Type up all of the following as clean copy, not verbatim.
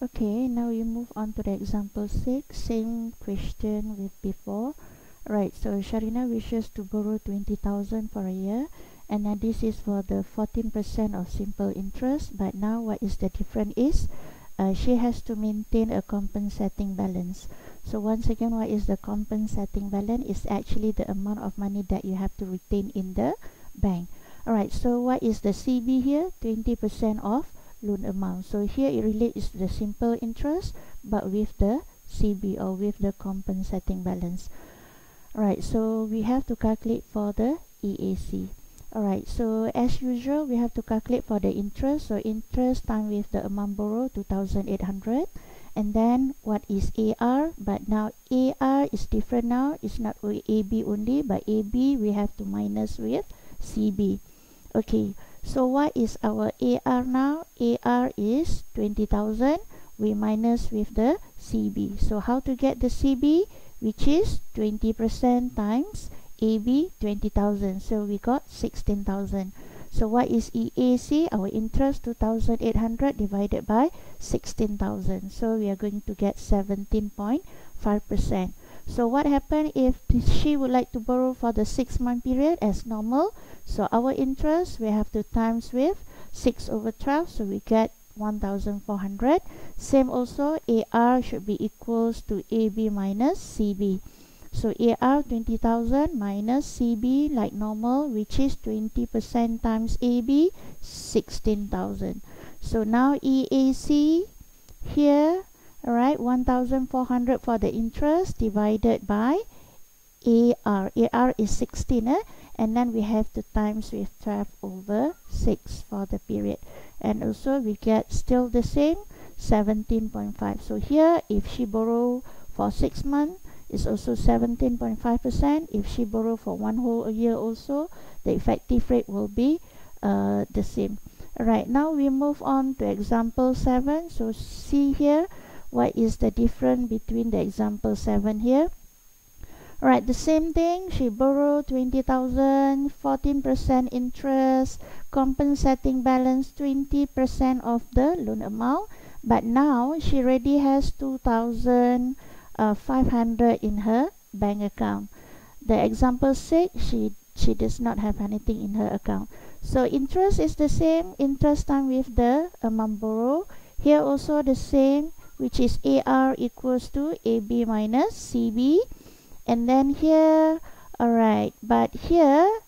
Okay, now we move on to the example 6, same question with before. Right, so Sharina wishes to borrow 20,000 for a year, and then this is for the 14% of simple interest, but now what is the difference is she has to maintain a compensating balance. So once again, what is the compensating balance? Is actually the amount of money that you have to retain in the bank. Alright, so what is the CB here? 20% of loan amount. So here it relates to the simple interest, but with the CB, or with the compensating balance. Alright, so we have to calculate for the EAC. Alright, so as usual, we have to calculate for the interest. So interest time with the amount borrowed, 2,800. And then what is AR? But now AR is different now. It's not AB only, but AB we have to minus with CB. Okay, so what is our AR now? AR is 20,000. We minus with the CB. So how to get the CB? Which is 20% times AB 20,000. So we got 16,000. So what is EAC? Our interest 2,800 divided by 16,000. So we are going to get 17.5%. So what happened if she would like to borrow for the 6-month period as normal? So our interest we have to times with 6 over 12. So we get 1,400. Same also, AR should be equals to AB minus CB. So AR 20,000 minus CB like normal, which is 20% times AB, 16,000. So now EAC here, alright, 1,400 for the interest divided by AR. AR is 16, and then we have to times with 12 over 6 for the period. And also we get still the same, 17.5. So here if she borrow for 6 months, it's also 17.5%. If she borrow for 1 whole year also, the effective rate will be the same. Alright, now we move on to example 7. So see here, what is the difference between the example 7 here? Alright, the same thing. She borrowed 20,000, 14% interest, compensating balance 20% of the loan amount. But now she already has 2,500 in her bank account. The example 6, she does not have anything in her account. So interest is the same, interest time with the amount borrowed. Here also the same, which is AR equals to AB minus CB. And then here, alright, but here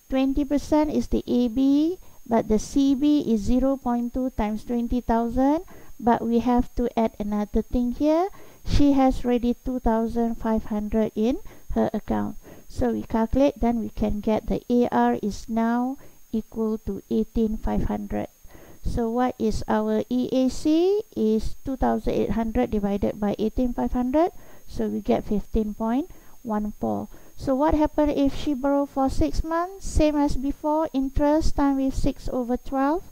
20% is the AB, but the CB is 0.2 times 20,000. But we have to add another thing here. She has already 2,500 in her account. So we calculate, then we can get the AR is now equal to 18,500. So what is our EAC? Is 2,800 divided by 18,500. So we get 15.14. So what happened if she borrow for 6 months? Same as before, interest time with 6 over 12.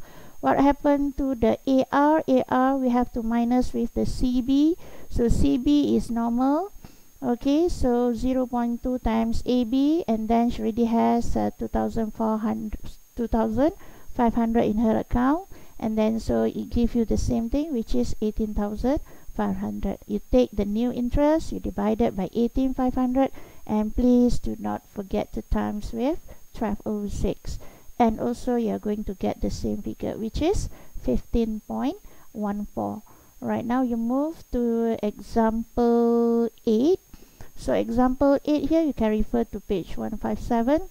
What happened to the AR? AR we have to minus with the CB. So CB is normal. Okay, so 0.2 times AB, and then she already has 2,500 in her account. And then so it gives you the same thing, which is 18,500. You take the new interest, you divide it by 18,500, and please do not forget to times with 12 over 6. And also you are going to get the same figure, which is 15.14. Right now you move to example 8. So example 8 here, you can refer to page 157.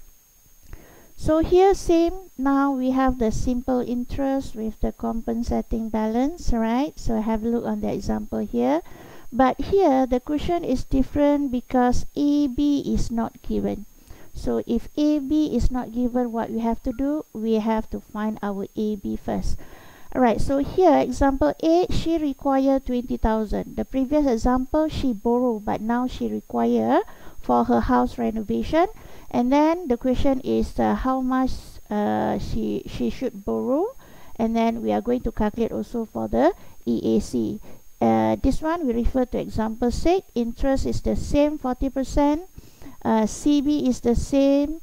So here same, now we have the simple interest with the compensating balance, right? So have a look on the example here. But here the question is different because AB is not given. So if AB is not given, what we have to do? We have to find our AB first. Alright, so here example 8, she required 20,000. The previous example she borrowed, but now she require for her house renovation. And then the question is how much she should borrow. And then we are going to calculate also for the EAC. This one we refer to example 6. Interest is the same, 40%. CB is the same,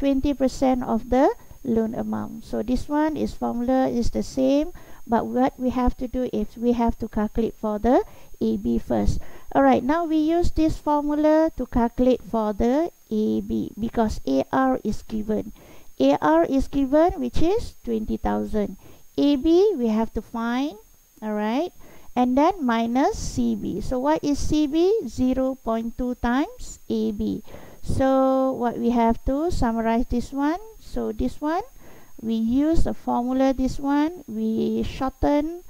20% of the loan amount. So this one is formula is the same, but what we have to do is we have to calculate for the AB first. Alright, now we use this formula to calculate for the AB because AR is given. AR is given, which is 20,000. AB we have to find, alright, and then minus CB. So what is CB? 0.2 times AB. So what we have to summarize this one. So this one, we use the formula, this one, we shorten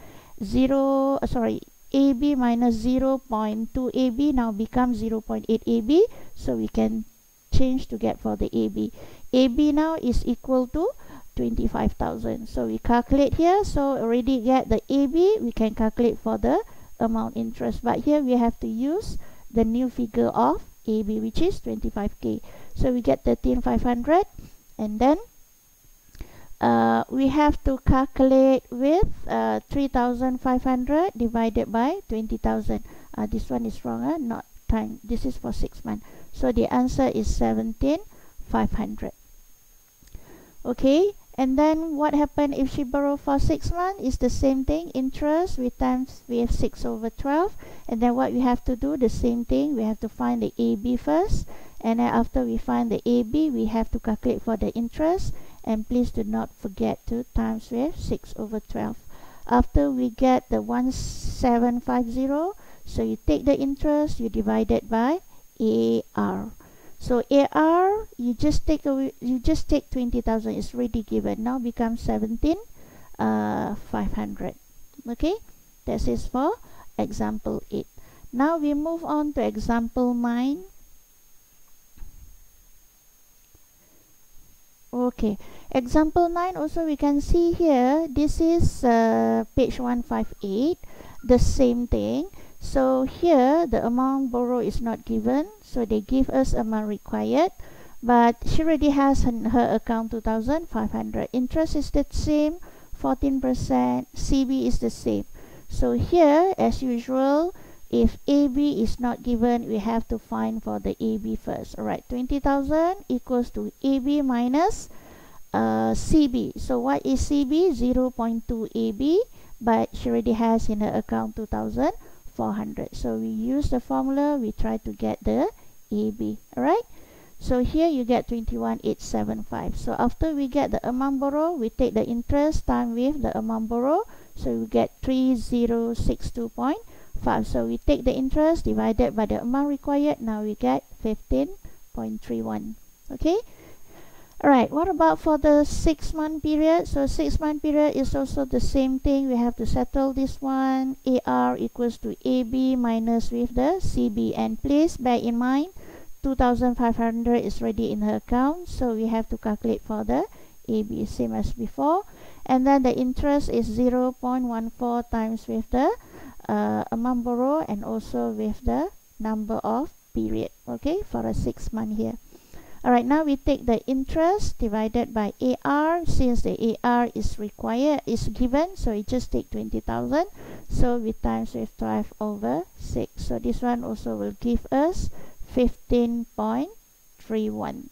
AB minus 0.2 AB now becomes 0.8 AB. So we can change to get for the AB. AB now is equal to 25,000. So we calculate here. So already get the AB. We can calculate for the amount interest. But here we have to use the new figure of AB, which is 25K. So we get 13,500, and then we have to calculate with 3,500 divided by 20,000. This one is wrong, not time. This is for 6 months. So the answer is 17,500. Okay, and then what happened if she borrow for 6 months? It's the same thing. Interest we times with 6/12, and then what we have to do, the same thing. We have to find the AB first, and then after we find the AB, we have to calculate for the interest. And please do not forget to times with 6/12. After we get the 1750, so you take the interest, you divide it by AR. So AR, you just take 20,000. It's already given. Now becomes 17,500. Okay, this is for example 8. Now we move on to example 9. Okay, example 9 also we can see here. This is page 158. The same thing. So here the amount borrowed is not given, so they give us amount required, but she already has in her account 2,500. Interest is the same, 14%. CB is the same. So here, as usual, if AB is not given, we have to find for the AB first. Alright, 20,000 equals to AB minus CB. So what is CB? 0.2 AB, but she already has in her account 2,400. So we use the formula, we try to get the AB. Alright, so here you get 21,875. So after we get the amount borrowed, we take the interest time with the amount borrowed, so we get 3062.5. So we take the interest divided by the amount required. Now we get 15.31. Okay. Alright, what about for the 6 month period? So 6 month period is also the same thing. We have to settle this one. AR equals to AB minus with the CB. And please bear in mind, 2,500 is already in her account. So we have to calculate for the AB, same as before. And then the interest is 0.14 times with the amount borrowed and also with the number of period. Okay, for a 6 month here. Alright, now we take the interest divided by AR. Since the AR is required, is given, so we just take 20,000. So we times with 12/6. So this one also will give us 15.31.